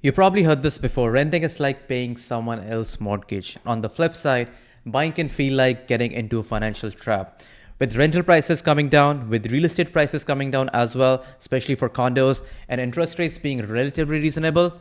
You probably heard this before. Renting is like paying someone else's mortgage. On the flip side, buying can feel like getting into a financial trap. With rental prices coming down, with real estate prices coming down as well, especially for condos, and interest rates being relatively reasonable,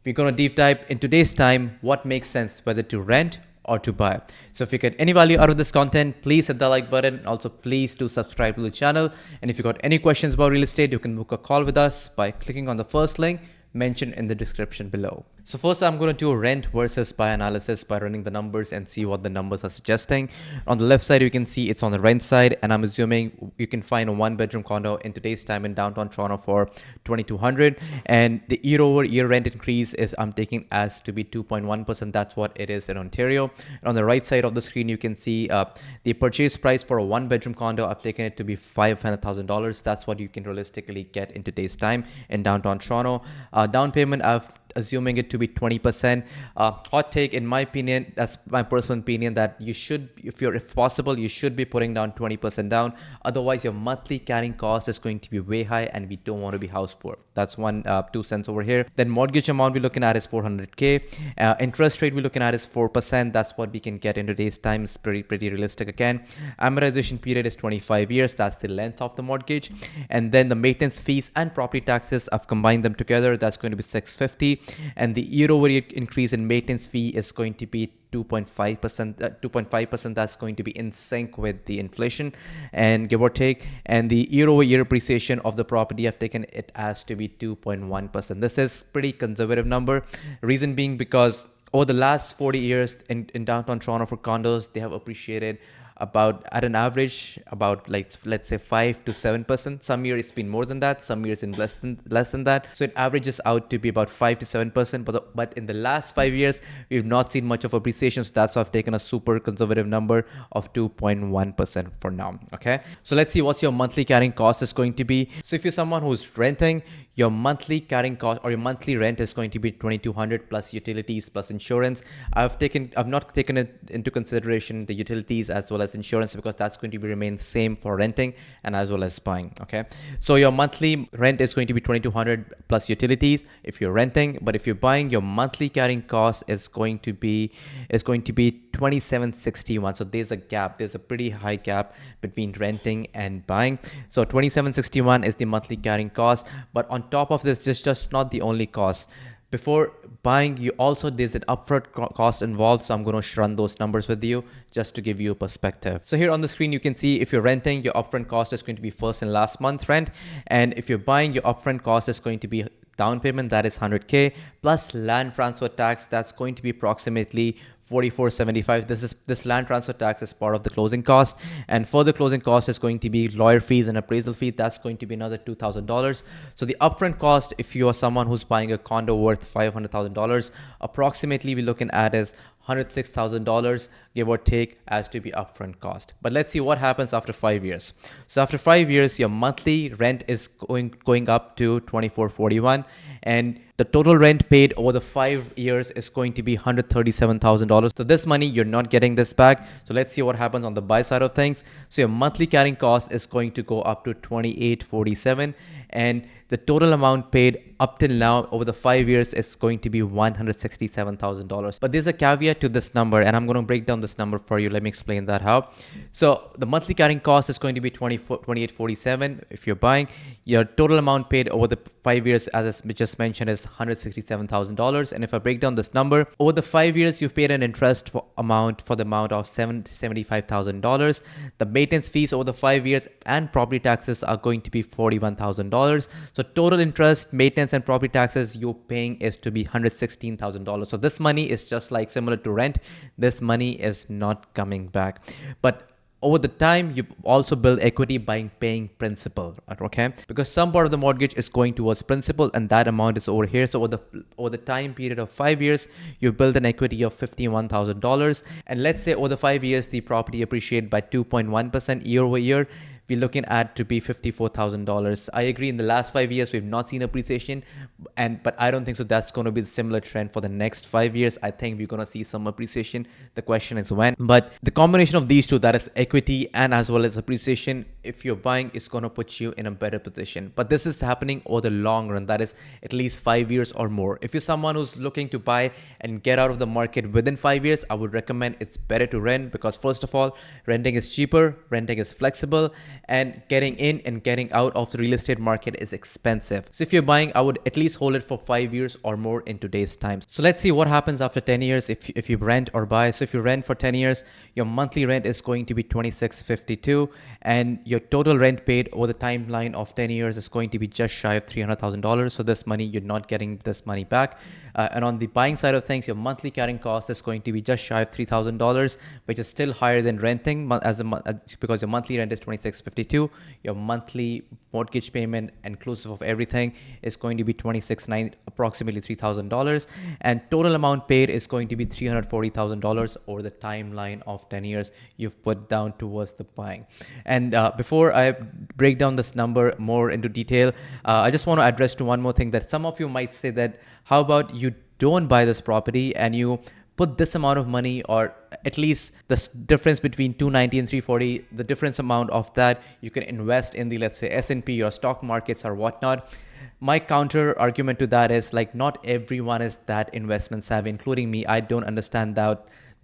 we're going to deep dive in today's time what makes sense whether to rent or to buy. So if you get any value out of this content, please hit the like button. Also, please do subscribe to the channel. And if you got any questions about real estate, you can book a call with us by clicking on the first link mentioned in the description below. So first I'm going to do a rent versus buy analysis by running the numbers and see what the numbers are suggesting. On the left side, you can see it's on the rent side, and I'm assuming you can find a one-bedroom condo in today's time in downtown Toronto for $2,200, and the year-over-year rent increase is I'm taking as to be 2.1%. That's what it is in Ontario. And on the right side of the screen, you can see the purchase price for a one-bedroom condo. I've taken it to be $500,000. That's what you can realistically get in today's time in downtown Toronto. Down payment, I've assuming it to be 20%. Hot take, in my opinion, that's my personal opinion, that you should, if possible, you should be putting down 20% down. Otherwise, your monthly carrying cost is going to be way high, and we don't want to be house poor. That's 2 cents over here. Then mortgage amount we're looking at is $400K. Interest rate we're looking at is 4%. That's what we can get in today's time. It's pretty realistic again. Amortization period is 25 years. That's the length of the mortgage. And then the maintenance fees and property taxes, I've combined them together. That's going to be $650. And the year-over-year increase in maintenance fee is going to be 2.5%. 2.5%. That's going to be in sync with the inflation, and give or take. And the year-over-year appreciation of the property, I've taken it as to be 2.1%. This is pretty conservative number. Reason being because over the last 40 years in downtown Toronto for condos, they have appreciated about, at an average, about, like, let's say 5 to 7%. Some years it's been more than that, some years in less than that. So it averages out to be about 5 to 7%. But in the last 5 years, we've not seen much of appreciation. So that's why I've taken a super conservative number of 2.1% for now. Okay. So let's see what's your monthly carrying cost is going to be. So if you're someone who's renting, your monthly carrying cost or your monthly rent is going to be $2,200 plus utilities plus insurance. I've not taken it into consideration the utilities as well as insurance, because that's going to be remain same for renting and as well as buying. Okay, so your monthly rent is going to be $2,200 plus utilities if you're renting, but if you're buying, your monthly carrying cost is going to be $2,761. So there's a gap. There's a pretty high gap between renting and buying. So $2,761 is the monthly carrying cost. But on top of this, this is just not the only cost. Before buying, there's an upfront cost involved. So I'm going to run those numbers with you just to give you a perspective. So here on the screen, you can see if you're renting, your upfront cost is going to be first and last month rent. And if you're buying, your upfront cost is going to be down payment, that is $100K, plus land transfer tax. That's going to be approximately $44.75. This land transfer tax is part of the closing cost, and for the closing cost is going to be lawyer fees and appraisal fee. That's going to be another $2,000. So the upfront cost, if you are someone who's buying a condo worth $500,000, approximately we're looking at is $106,000, give or take, as to be upfront cost. But let's see what happens after 5 years. So after 5 years, your monthly rent is going up to $24.41, and the total rent paid over the 5 years is going to be $137,000. So this money, you're not getting this back. So let's see what happens on the buy side of things. So your monthly carrying cost is going to go up to $28.47, and the total amount paid up till now over the 5 years is going to be $167,000. But there's a caveat to this number, and I'm going to break down this number for you. Let me explain that how. So the monthly carrying cost is going to be $28.47 if you're buying. Your total amount paid over the 5 years, as I just mentioned, is $167,000. And if I break down this number, over the 5 years, you've paid an interest for the amount of $75,000. The maintenance fees over the 5 years and property taxes are going to be $41,000. So total interest, maintenance, and property taxes you're paying is to be $116,000. So this money is just like similar to rent. This money is not coming back. But over the time, you also build equity by paying principal, okay? Because some part of the mortgage is going towards principal, and that amount is over here. So over the time period of 5 years, you build an equity of $51,000. And let's say over the 5 years, the property appreciated by 2.1% year over year. we're looking at to be $54,000. I agree, in the last 5 years we've not seen appreciation, but I don't think so that's going to be the similar trend for the next 5 years. I think we're going to see some appreciation. The question is when. But the combination of these two, that is equity and as well as appreciation, if you're buying, is going to put you in a better position. But this is happening over the long run, that is at least 5 years or more. If you're someone who's looking to buy and get out of the market within 5 years, I would recommend it's better to rent, because first of all, renting is cheaper, renting is flexible, and getting in and getting out of the real estate market is expensive. So if you're buying, I would at least hold it for 5 years or more in today's times. So let's see what happens after 10 years if you rent or buy. So if you rent for 10 years, your monthly rent is going to be $26.52, and your total rent paid over the timeline of 10 years is going to be just shy of $300,000. So this money, you're not getting this money back. And on the buying side of things, your monthly carrying cost is going to be just shy of $3,000, which is still higher than renting, because your monthly rent is $26.52. Your monthly mortgage payment, inclusive of everything, is going to be $26,900, approximately $3,000, and total amount paid is going to be $340,000 over the timeline of 10 years you've put down towards the buying. And before I break down this number more into detail, I just want to address to one more thing, that some of you might say that, how about you don't buy this property and you put this amount of money, or at least the difference between 290 and 340, the difference amount of that you can invest in the, let's say, S&P or stock markets or whatnot. My counter argument to that is, like, not everyone is that investment savvy, including me. I don't understand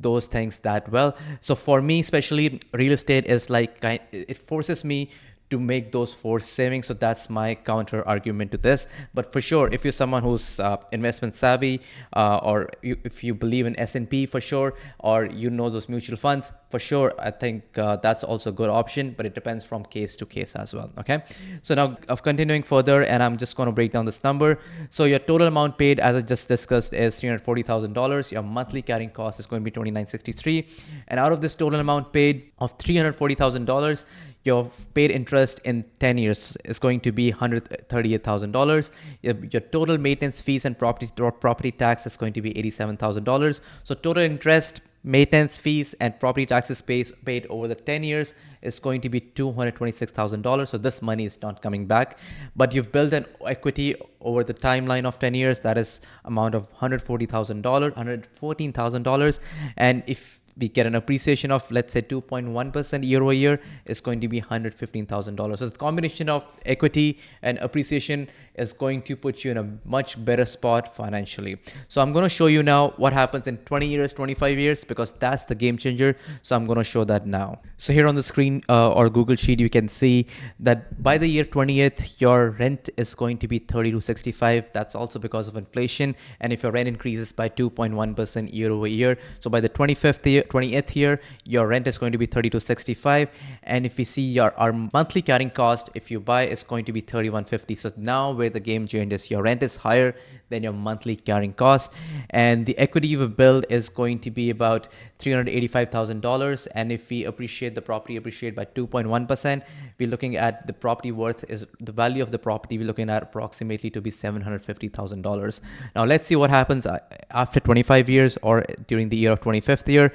those things that well. So for me, especially, real estate is like, it forces me to make those forced savings. So that's my counter argument to this. But for sure, if you're someone who's investment savvy, or if you believe in S&P for sure, or you know those mutual funds for sure, I think that's also a good option, but it depends from case to case as well. Okay, so now of continuing further, and I'm just going to break down this number. So your total amount paid, as I just discussed, is $340,000. Your monthly carrying cost is going to be $29.63, and out of this total amount paid of $340,000, your paid interest in 10 years is going to be $138,000. Your total maintenance fees and property tax is going to be $87,000. So total interest, maintenance fees, and property taxes paid over the 10 years is going to be $226,000. So this money is not coming back, but you've built an equity over the timeline of 10 years that is amount of $114,000. And if we get an appreciation of, let's say, 2.1% year over year, is going to be $115,000. So the combination of equity and appreciation is going to put you in a much better spot financially. So I'm going to show you now what happens in 20 years, 25 years, because that's the game changer. So I'm going to show that now. So here on the screen or Google Sheet, you can see that by the year 20th, your rent is going to be $32.65. That's also because of inflation. And if your rent increases by 2.1% year over year, so by the 20th year, your rent is going to be $32.65. And if we see our monthly carrying cost, if you buy, is going to be $31.50. So now where the game changes, your rent is higher than your monthly carrying cost, and the equity you have built is going to be about $385,000. And if we appreciate the property by 2.1%, we're looking at the property worth is the value of the property we're looking at approximately to be $750,000. Now let's see what happens after 25 years or during the year of 25th year.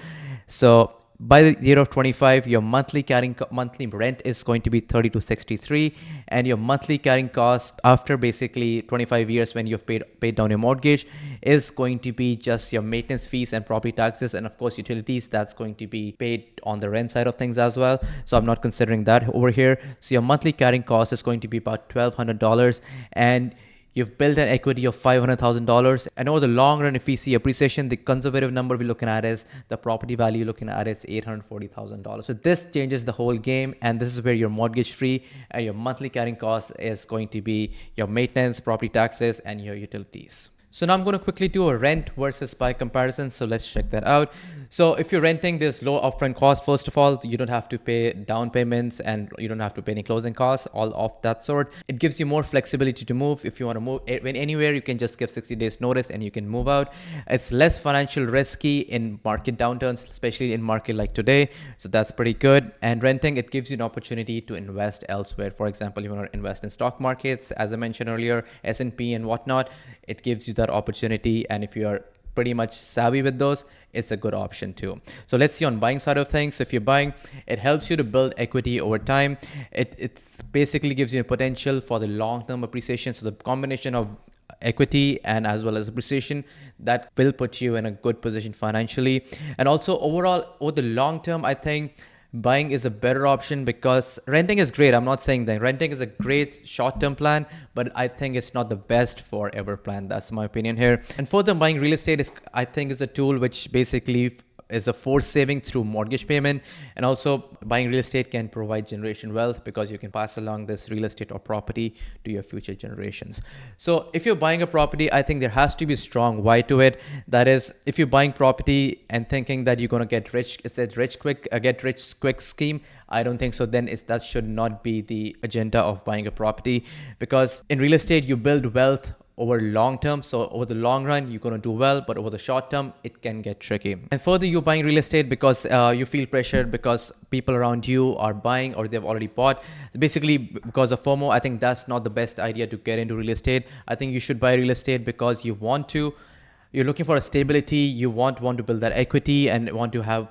So by the year of 25, your monthly rent is going to be $32.63, and your monthly carrying cost after basically 25 years, when you've paid down your mortgage, is going to be just your maintenance fees and property taxes, and of course utilities. That's going to be paid on the rent side of things as well. So I'm not considering that over here. So your monthly carrying cost is going to be about $1,200, and you've built an equity of $500,000. And over the long run, if we see appreciation, the conservative number we're looking at is the property value you're looking at is $840,000. So this changes the whole game. And this is where you're mortgage free, and your monthly carrying cost is going to be your maintenance, property taxes, and your utilities. So now I'm going to quickly do a rent versus buy comparison. So let's check that out. So if you're renting, there's low upfront cost. First of all, you don't have to pay down payments, and you don't have to pay any closing costs, all of that sort. It gives you more flexibility to move. If you want to move anywhere, you can just give 60 days notice and you can move out. It's less financial risky in market downturns, especially in market like today. So that's pretty good. And renting, it gives you an opportunity to invest elsewhere. For example, you want to invest in stock markets, as I mentioned earlier, S&P and whatnot. It gives you that opportunity. And if you are pretty much savvy with those, it's a good option too. So let's see on buying side of things. So if you're buying, it helps you to build equity over time. It basically gives you a potential for the long-term appreciation. So the combination of equity and as well as appreciation, that will put you in a good position financially. And also overall, over the long term, I think buying is a better option, because renting is great. I'm not saying that renting is a great short-term plan, but I think it's not the best forever plan. That's my opinion here. And further, buying real estate is, I think, is a tool which basically is a forced saving through mortgage payment. And also buying real estate can provide generation wealth, because you can pass along this real estate or property to your future generations. So if you're buying a property, I think there has to be a strong why to it. That is, if you're buying property and thinking that you're going to get rich, it's a get rich quick scheme, I don't think so. Then that should not be the agenda of buying a property, because in real estate you build wealth over long term. So over the long run, you're going to do well, but over the short term, it can get tricky. And further, you're buying real estate because you feel pressured because people around you are buying or they've already bought. Basically, because of FOMO, I think that's not the best idea to get into real estate. I think you should buy real estate because you want to, you're looking for a stability, you want to build that equity and want to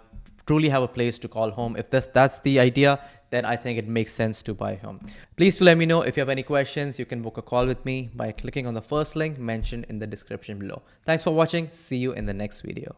truly have a place to call home. If that's the idea, then I think it makes sense to buy home. Please do let me know if you have any questions. You can book a call with me by clicking on the first link mentioned in the description below. Thanks for watching. See you in the next video.